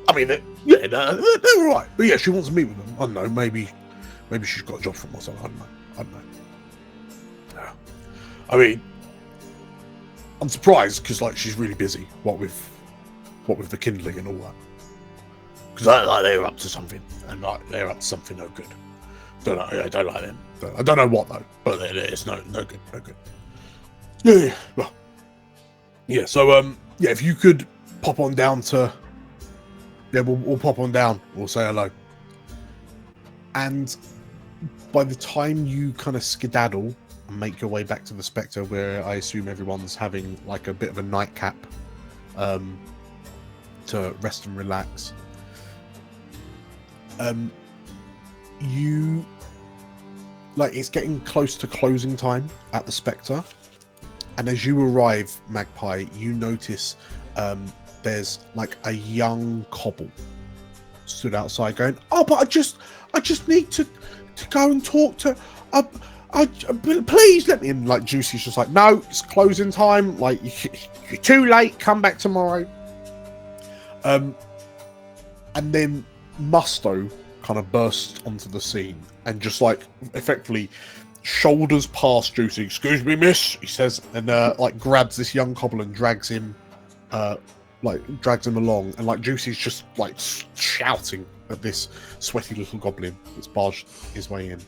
I mean, they're all right. But yeah, she wants to meet with them. I don't know. Maybe she's got a job for myself. I don't know. Yeah. I mean, I'm surprised because like she's really busy. What with the kindling and all that. Because like they're up to something, and like they're up to something no good. Don't know. I don't like them. I don't know what though. But it's no good. No good. Yeah. Well. Yeah. So yeah, if you could pop on down to. Yeah, we'll pop on down. We'll say hello. And by the time you kind of skedaddle and make your way back to the Spectre, where I assume everyone's having like a bit of a nightcap, to rest and relax. You like it's getting close to closing time at the Spectre, and as you arrive, Magpie, you notice there's like a young cobble stood outside going, oh, but I just need to go and talk to please let me in. Like Juicy's just like, no, it's closing time, like you're too late, come back tomorrow. And then Musto kind of bursts onto the scene and just like effectively shoulders past Juicy. Excuse me, miss, he says, and like grabs this young cobble and drags him along, and like Juicy's just like shouting at this sweaty little goblin that's barged his way in.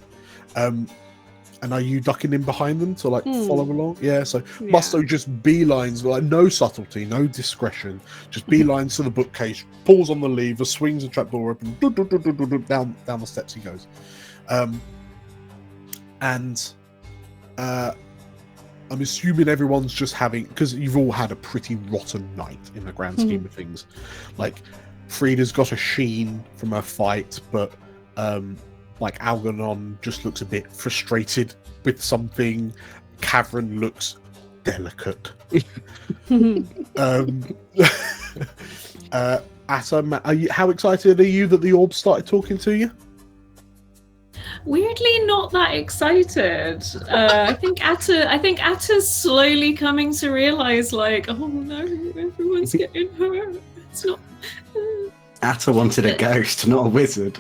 And are you ducking in behind them to like follow along? Yeah, so Musto just beelines, like no subtlety, no discretion, just beelines to the bookcase, pulls on the lever, swings the trapdoor open, down the steps he goes. And I'm assuming everyone's just having, because you've all had a pretty rotten night in the grand scheme of things. Like Frida's got a sheen from her fight, but like Algernon just looks a bit frustrated with something. Cavern looks delicate. Atta, how excited are you that the orb started talking to you? Weirdly, not that excited. I think Atta's slowly coming to realize, like, oh no, everyone's getting hurt. It's not. Atta wanted a ghost, not a wizard.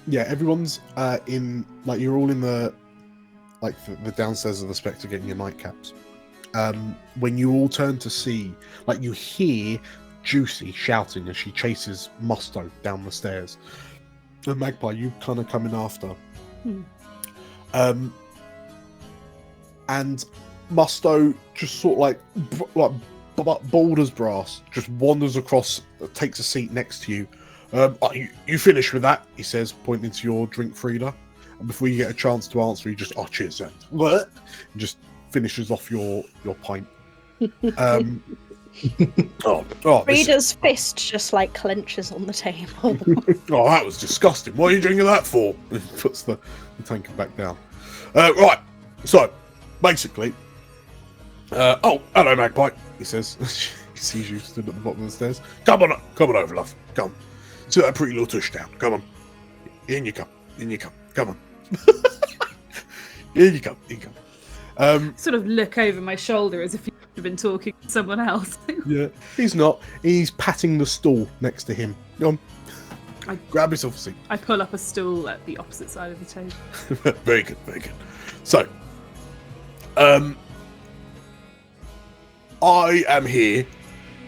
Yeah, everyone's in, like, you're all in the downstairs of the Spectre getting your nightcaps. When you all turn to see, like, you hear Juicy shouting as she chases Musto down the stairs. And Magpie, you kind of come in after. And Musto just sort of like bald as brass, just wanders across, takes a seat next to you. You finished with that, he says, pointing to your drink, Frida. And before you get a chance to answer, he just, cheers, then. And just finishes off your pint. Frida's fist just like clenches on the table. Oh, that was disgusting. What are you drinking that for? He puts the tankard back down. Right, so basically, hello, Magpie, he says. He sees you stood at the bottom of the stairs. Come on over, love. Come on. Sit that pretty little tush down. Come on. In you come. Come on. In you come. Sort of look over my shoulder as if you've been talking to someone else. Yeah, he's not. He's patting the stool next to him. Go on. Grab yourself a seat. I pull up a stool at the opposite side of the table. Very good. So, I am here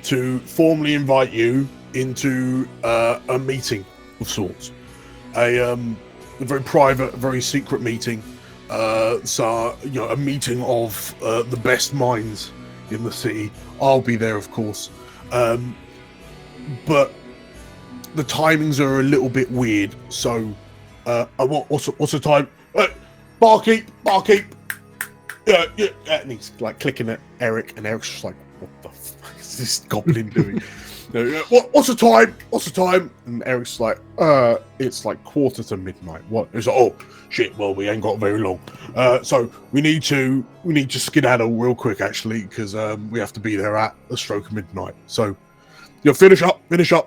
to formally invite you into a meeting of sorts. A very private, very secret meeting. So, a meeting of the best minds in the city. I'll be there, of course. But the timings are a little bit weird. So, what's the time? Barkeep. Yeah. And he's like clicking at Eric, and Eric's just like, what the fuck is this goblin doing? What's the time? And Eric's like, it's like midnight. What? He's like, oh shit, well, we ain't got very long. So we need to skedaddle real quick, actually, because we have to be there at the stroke of midnight. So finish up,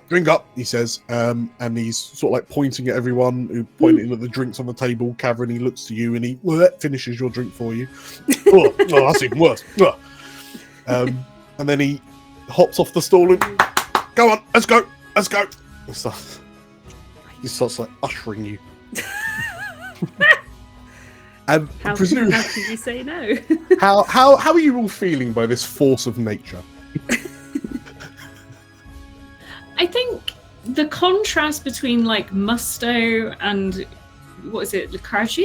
drink up, he says. And he's sort of like pointing at everyone, pointing at the drinks on the table. Cavern, he looks to you and he finishes your drink for you. Oh, that's even worse. And then he hops off the stool and go on, let's go. He starts like ushering you. And How can you say no? how are you all feeling by this force of nature? I think the contrast between like Musto and what is it, Lucrage?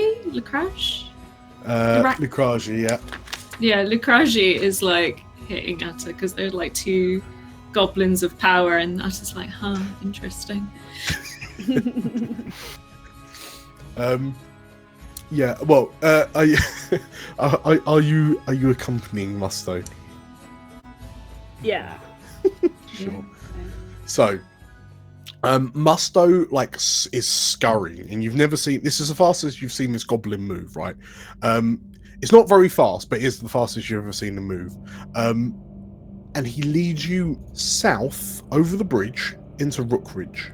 Lucrage, yeah. Yeah, Lucrage is like hitting at her because they're like two goblins of power, and that is like, interesting. Yeah. Well, are you accompanying Musto? Yeah. Sure. So, Musto is scurrying, and you've never seen this. Is the fastest you've seen this goblin move, right? It's not very fast, but it is the fastest you've ever seen him move. And he leads you south over the bridge into Rookridge,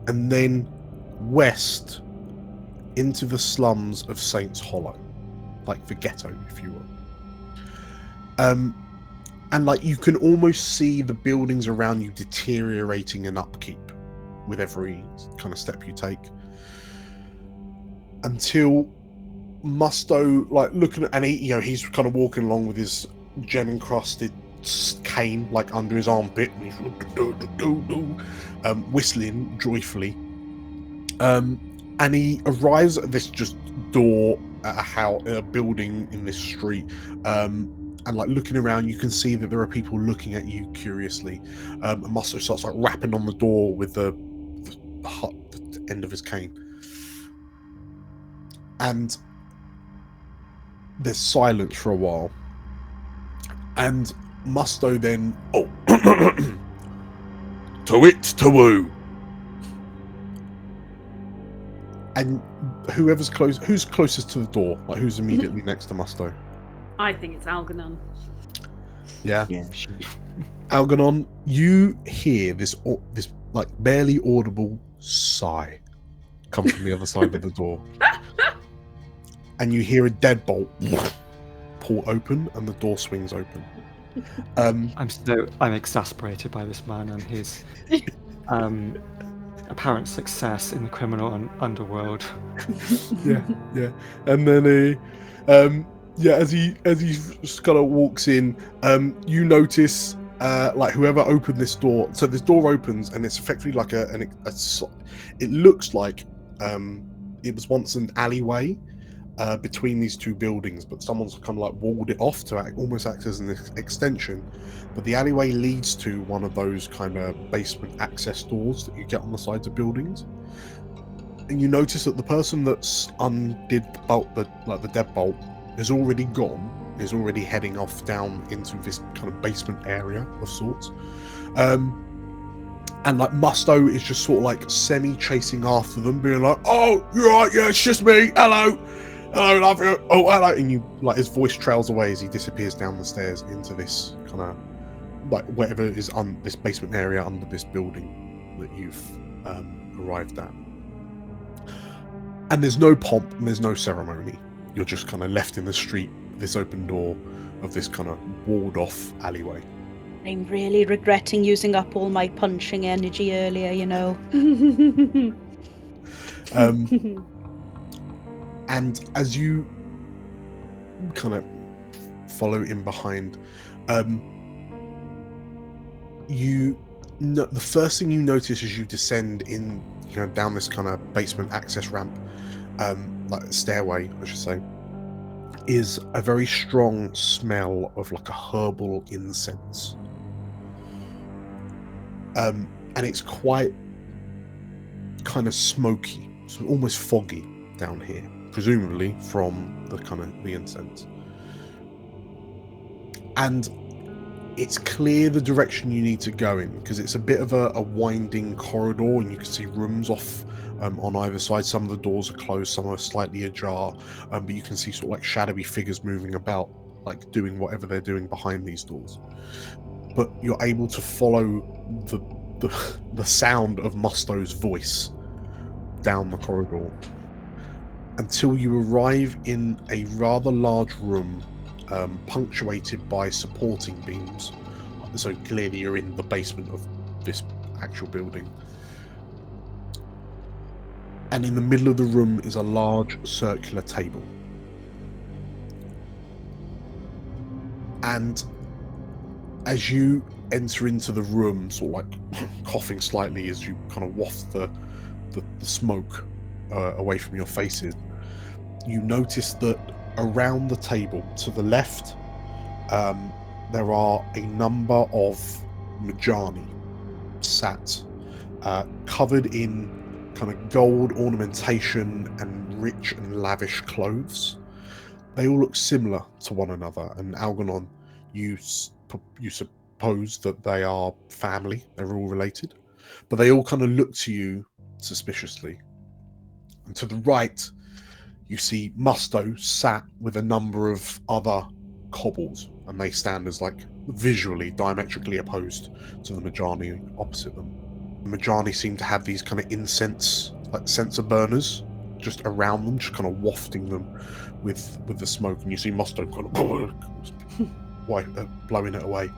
and then west into the slums of Saints Hollow, like the ghetto, if you will. And like you can almost see the buildings around you deteriorating in upkeep with every kind of step you take, until Musto, like looking at, and he's kind of walking along with his gem encrusted cane like under his armpit, and he's whistling joyfully. And he arrives at this just door at a house, a building in this street. And like looking around, you can see that there are people looking at you curiously. And Musto starts like rapping on the door with the end of his cane. And there's silence for a while. And Musto then, to it, to woo. And who's closest to the door? Like who's immediately next to Musto? I think it's Algernon. Yeah. Algernon, you hear this like barely audible sigh come from the other side of the door, and you hear a deadbolt pull open, and the door swings open. I'm exasperated by this man and his apparent success in the criminal underworld. Yeah. And then as he just kind of walks in, you notice like whoever opened this door. So this door opens, and it's effectively like it looks like it was once an alleyway between these two buildings, but someone's kind of like walled it off to almost act as an extension. But the alleyway leads to one of those kind of basement access doors that you get on the sides of buildings. And you notice that the person that's undid the bolt, the deadbolt, is already gone. Is already heading off down into this kind of basement area of sorts. And like Musto is just sort of like semi-chasing after them, being like, "Oh, you're right, yeah, it's just me. Hello, love you. Oh, hello." And you like his voice trails away as he disappears down the stairs into this kind of like whatever is on this basement area under this building that you've arrived at. And there's no pomp and there's no ceremony. You're just kind of left in the street, this open door of this kind of walled off alleyway. I'm really regretting using up all my punching energy earlier, you know. And as you kind of follow in behind, the first thing you notice as you descend in down this kind of basement access ramp, like stairway, I should say, is a very strong smell of like a herbal incense. And it's quite kind of smoky, so almost foggy down here, presumably from the incense. And it's clear the direction you need to go in, because it's a bit of a winding corridor, and you can see rooms off on either side. Some of the doors are closed, some are slightly ajar, but you can see sort of like shadowy figures moving about, like doing whatever they're doing behind these doors. But you're able to follow the sound of Musto's voice down the corridor until you arrive in a rather large room, punctuated by supporting beams. So clearly you're in the basement of this actual building. And in the middle of the room is a large circular table. And as you enter into the room, sort of like coughing slightly as you kind of waft the smoke away from your faces, you notice that around the table to the left, there are a number of Majani sat, covered in kind of gold ornamentation and rich and lavish clothes. They all look similar to one another, and Algernon, you suppose that they are family, they're all related, but they all kind of look to you suspiciously. And to the right, you see Musto sat with a number of other kobolds, and they stand as like visually diametrically opposed to the Majani opposite them. The Majani seem to have these kind of incense, like censer burners, just around them, just kind of wafting them with the smoke, and you see Musto kind of blowing it away.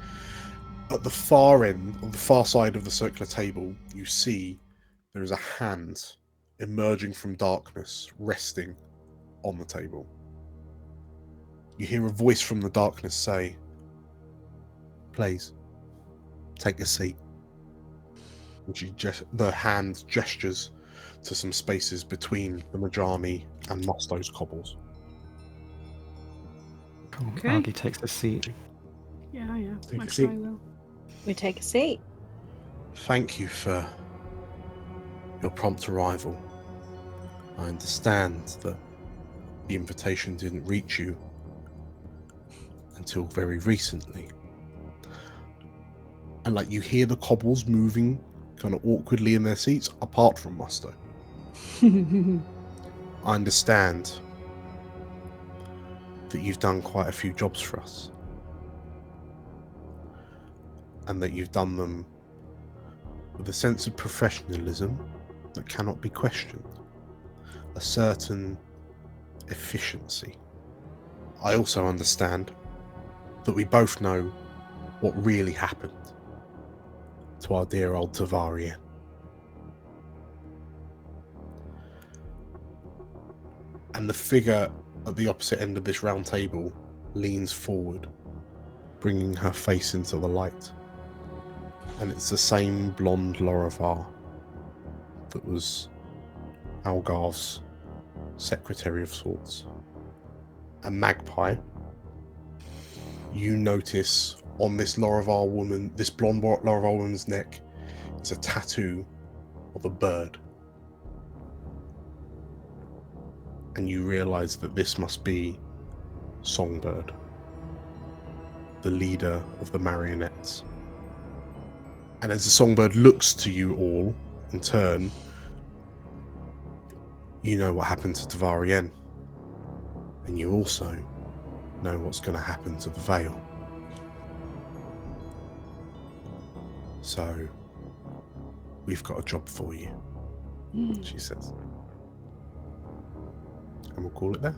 At the far end, on the far side of the circular table, you see there is a hand emerging from darkness, resting on the table. You hear a voice from the darkness say, "Please, take a seat." And the hand gestures to some spaces between the Majani and Musto's cobbles. Okay. Argy takes a seat. Yeah. Take a I'm seat. sure I will. We take a seat. Thank you for your prompt arrival. I understand that the invitation didn't reach you until very recently. And like you hear the cobbles moving kind of awkwardly in their seats, apart from Musto. I understand that you've done quite a few jobs for us, and that you've done them with a sense of professionalism that cannot be questioned, a certain efficiency. I also understand that we both know what really happened to our dear old Tavarian. And the figure at the opposite end of this round table leans forward, bringing her face into the light. And it's the same blonde Lorivar that was Algarve's secretary of sorts. A magpie. You notice on this Lorivar woman, this blonde Lorivar woman's neck, is a tattoo of a bird. And you realize that this must be Songbird, the leader of the marionettes. And as the Songbird looks to you all in turn, you know what happened to Tavarien. And you also know what's going to happen to the Veil. So, we've got a job for you, she says. And we'll call it there.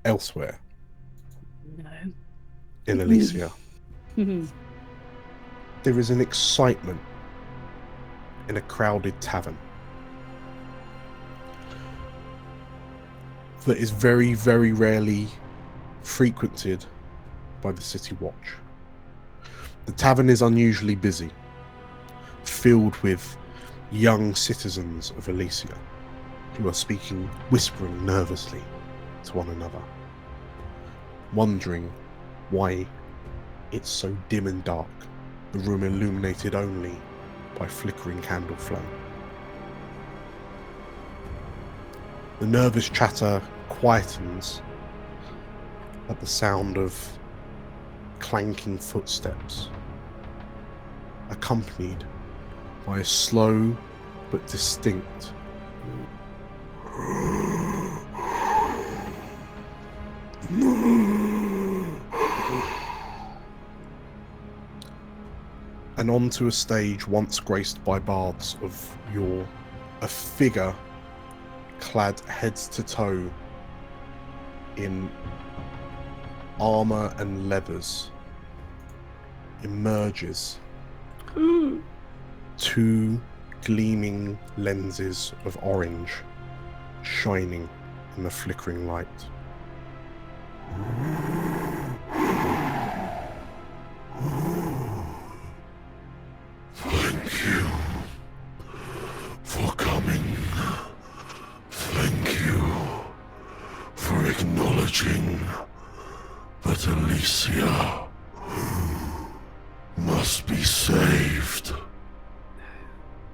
Elsewhere. No. In Elysia. There is an excitement in a crowded tavern that is very, very rarely frequented by the city watch. The tavern is unusually busy, filled with young citizens of Elysia who are whispering nervously to one another, wondering why it's so dim and dark, the room illuminated only by flickering candle flame. The nervous chatter quietens at the sound of clanking footsteps, accompanied by a slow but distinct and onto a stage once graced by bards of yore, a figure clad head to toe in armor and leathers emerges. Two gleaming lenses of orange shining in the flickering light. Thank you for coming. Thank you for acknowledging that Elysia must be saved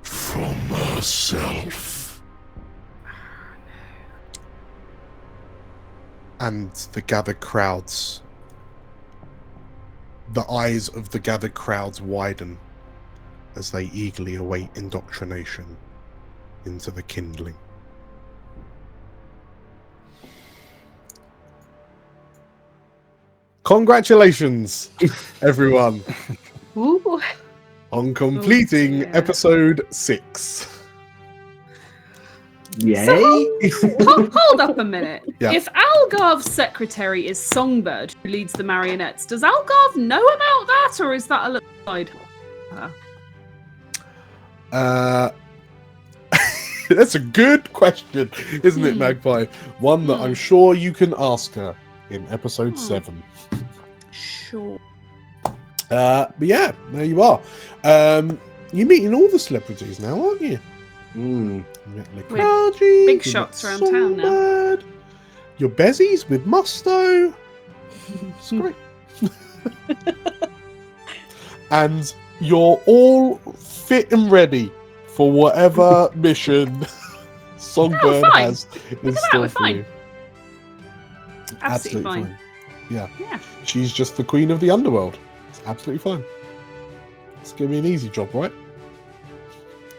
from herself. And the gathered crowds, the eyes of the gathered crowds widen as they eagerly await indoctrination into the kindling. Congratulations, everyone, Ooh. on completing dear. episode 6. Yay! Hold up a minute. Yeah. If Algarve's secretary is Songbird, who leads the marionettes, does Algarve know about that, or is that a little side? That's a good question, isn't it, Magpie? One that I'm sure you can ask her in episode 7. Sure. But yeah, there you are. You're meeting all the celebrities now, aren't you? You met Likraji, Big you shots met around town now. Songbird, your bezies with Musto. It's great. And you're all fit and ready for whatever mission Songbird fine. has in Look at that, store we're for fine. you. Absolutely fine. Yeah. Yeah. She's just the queen of the underworld. It's absolutely fine. It's gonna be an easy job, right?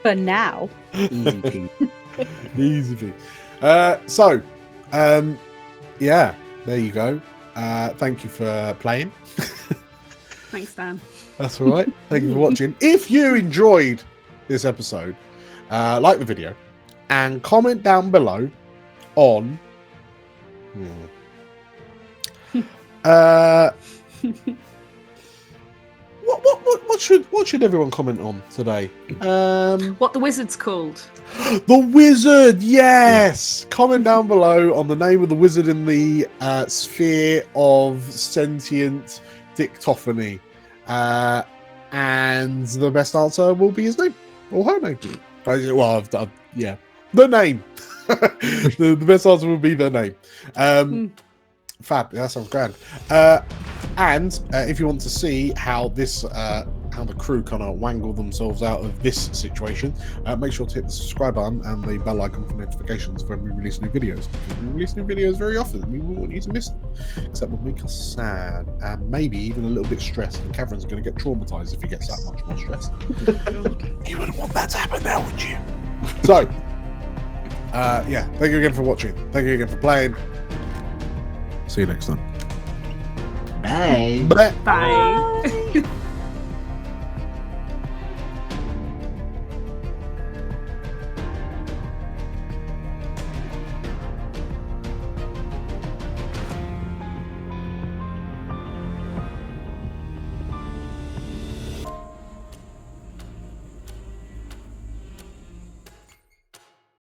For now. Easy peasy. Easy peasy. Yeah, there you go. Thank you for playing. Thanks, Dan. That's all right. Thank you for watching. If you enjoyed this episode, like the video and comment down below on what should everyone comment on today? What the wizard's called? The wizard, yes. Comment down below on the name of the wizard in the sphere of sentient dictophony, and the best answer will be his name or her name. Well, yeah, the name. The best answer will be their name. Fab, that sounds grand. And if you want to see how how the crew kind of wangle themselves out of this situation, make sure to hit the subscribe button and the bell icon for notifications when we release new videos. Because we release new videos very often, we won't want you to miss them, because that would make us sad and maybe even a little bit stressed. And Catherine's going to get traumatized if he gets that much more stressed. You wouldn't want that to happen now, would you? So, yeah, thank you again for watching. Thank you again for playing. See you next time. Bye. Bye. Bye.